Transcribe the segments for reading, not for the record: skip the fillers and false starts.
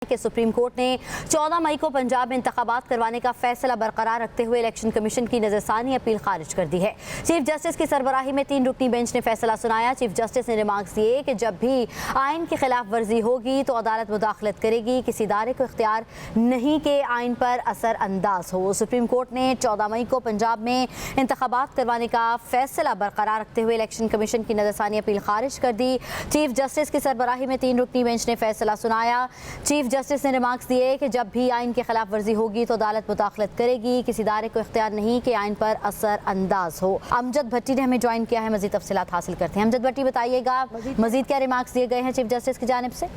कि supreme court ने 14 मई को पंजाब में इंतखाबात करवाने का फैसला बरकरार रखते हुए इलेक्शन कमीशन की नजरसानी अपील खारिज कर दी है। चीफ जस्टिस की सरबराही में 3 रुकनी बेंच ने फैसला सुनाया। चीफ जस्टिस ने रिमार्क्स दिए कि जब भी आइन की खिलाफ वर्जी होगी तो अदालत मुदाखलत करेगी, किसी इदारे को इख्तियार नहीं कि आइन पर असर अंदाज हो। सुप्रीम कोर्ट ने 14 मई को पंजाब में इंतखाबात करवाने का फैसला बरकरार रखते हुए इलेक्शन कमीशन की नजरसानी अपील खारिज कर दी। चीफ जस्टिस की सरबराही में 3 रुकनी बेंच ने फैसला सुनाया। चीफ जस्टिस ने रिमार्क्स दिए कि जब भी आइन की खिलाफ वर्जी होगी तो अदालत मुदाखलत करेगी, किसी इदारे को इख्तियार नहीं कि आइन पर असर अंदाज हो। अमजद भट्टी ने हमें ज्वाइन किया है, मजीद तफसीलात हासिल करते हैं। अमजद भट्टी, बताइएगा मजीद क्या रिमार्क्स दिए गए हैं चीफ जस्टिस की जानिब से?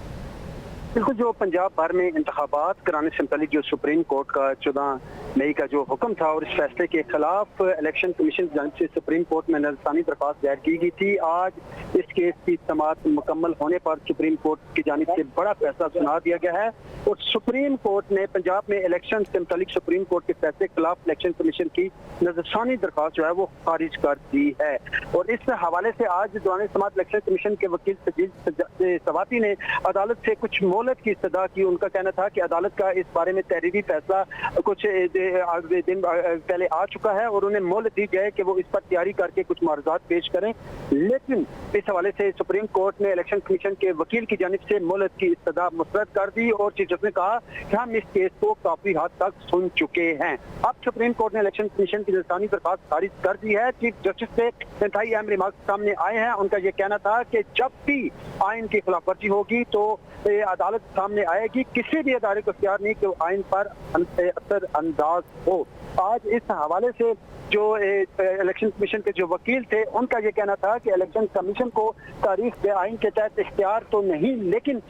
बिल्कुल, जो पंजाब भर में इंतखाबात कराने से मुतालिक जो सुप्रीम कोर्ट का 14 मई का जो हुक्म था और इस फैसले के खिलाफ इलेक्शन कमीशन की जानिब से सुप्रीम कोर्ट में नजरसानी दरख्वास्त दायर की गई थी। आज इस केस की समाअत मुकम्मल होने पर सुप्रीम कोर्ट की जानिब से बड़ा फैसला सुना दिया गया है और सुप्रीम कोर्ट ने पंजाब में इलेक्शन से मुतालिक सुप्रीम कोर्ट के फैसले के खिलाफ इलेक्शन कमीशन की नजरसानी दरख्वास्त जो है वो खारिज कर दी है। और इस हवाले से आज दौरान समाअत इलेक्शन कमीशन के वकील सजीद सवाती ने अदालत से कुछ मोहलत की इस्तदा की। उनका कहना था कि अदालत का इस बारे में तहरीरी फैसला कुछ दिन पहले आ चुका है और उन्हें मोहलत दी जाए कि वो इस पर तैयारी करके कुछ मारूजात पेश करें। लेकिन इस हवाले से सुप्रीम कोर्ट ने इलेक्शन कमीशन के वकील की जानिब से मोहलत की इस्तदा मुस्तरद कर दी और चीफ जस्टिस ने कहा कि हम इस केस को काफी हद तक सुन चुके हैं। अब सुप्रीम कोर्ट ने इलेक्शन कमीशन की नजरसानी दरख्वास्त खारिज कर दी है। चीफ जस्टिस से इंतहाई अहम रिमार्क्स सामने आए हैं। उनका यह कहना था कि जब भी आइन की खिलाफवर्जी होगी तो अदालत सामने आएगी, किसी भी अदारे को इख्तियार नहीं कि आइन पर असर अंदाज हो। आज इस हवाले से जो इलेक्शन कमीशन के जो वकील थे उनका ये कहना था कि इलेक्शन कमीशन को तारीख आइन के तहत इख्तियार तो नहीं, लेकिन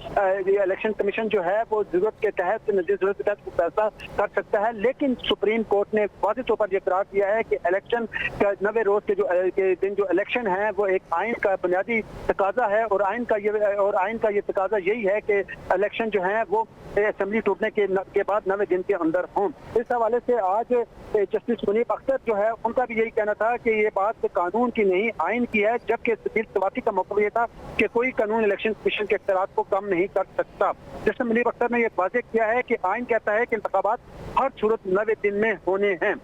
इलेक्शन कमीशन जो है वो जरूरत के तहत जरूरत के तहत फैसला कर सकता है। लेकिन सुप्रीम कोर्ट ने वाज़ेह तौर पर यह करार दिया है कि इलेक्शन का 90 रोज के दिन जो इलेक्शन है वो एक आइन का बुनियादी तकाजा है और आइन का ये तकाजा यही है कि इलेक्शन जो है वो असेंबली टूटने के बाद 90 दिन के अंदर हों। इस हवाले से आज जस्टिस मुनीब अख्तर जो है उनका भी यही कहना था कि ये बात कानून की नहीं आइन की है, जबकि सजीद सवाती का मौक़िफ़ ये था कि कोई कानून इलेक्शन कमीशन के इख्तियारात को कम नहीं कर सकता। जस्टिस मुनीब अख्तर ने यह वाज़ेह किया है कि आइन कहता है कि इंतखाबात हर सूरत 90 दिन में होने हैं।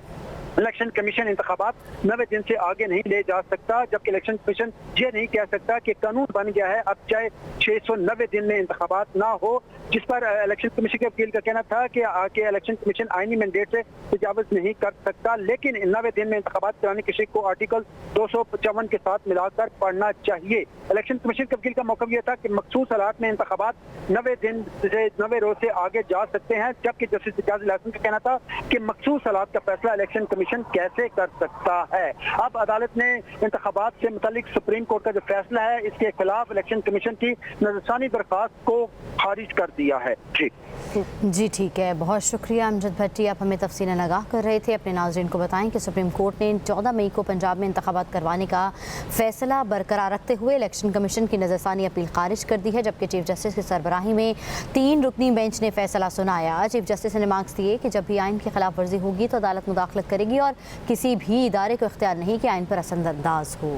इलेक्शन कमीशन इंतखाबात 90 दिन से आगे नहीं ले जा सकता, जबकि इलेक्शन कमीशन ये नहीं कह सकता कि कानून बन गया है अब चाहे 690 दिन में इंतखाबात ना हो, जिस पर इलेक्शन कमीशन के वकील का कहना था कि इलेक्शन कमीशन आईनी मैंडेट से तजावुज़ नहीं कर सकता। लेकिन 90 दिन में इंतखाबात कराने के शेख को आर्टिकल 255 के साथ मिलाकर पढ़ना चाहिए। इलेक्शन कमीशन के वकील का मौक़िफ़ यह था कि मखसूस हालात में इंतखाबात 90 दिन से 90 रोज से आगे जा सकते हैं, जबकि जस्टिस इजाज़ इलाही का कहना था कि मखसूस हालात का फैसला इलेक्शन कमीशन कैसे कर सकता है। अब अदालत ने इंतखाबात से मुतालिक सुप्रीम कोर्ट का जो फैसला है इसके खिलाफ इलेक्शन कमीशन की नजरसानी दरख्वास्त को खारिज कर दिया है। जी ठीक है, बहुत शुक्रिया अमजद भट्टी, आप हमें तफसीलन आगाह कर रहे थे। अपने नाज़रीन को बताएं कि सुप्रीम कोर्ट ने 14 मई को पंजाब में इंतखाबात करवाने का फैसला बरकरार रखते हुए इलेक्शन कमीशन की नजरसानी अपील खारिज कर दी है, जबकि चीफ जस्टिस की सरबराही में 3 रुकनी बेंच ने फैसला सुनाया। चीफ जस्टिस ने रिमार्क्स दिए कि जब भी आइन की खिलाफ वर्जी होगी तो अदालत मुदाखलत करेगी और किसी भी इदारे को इख्तियार नहीं कि आइन पर असर अंदाज हो।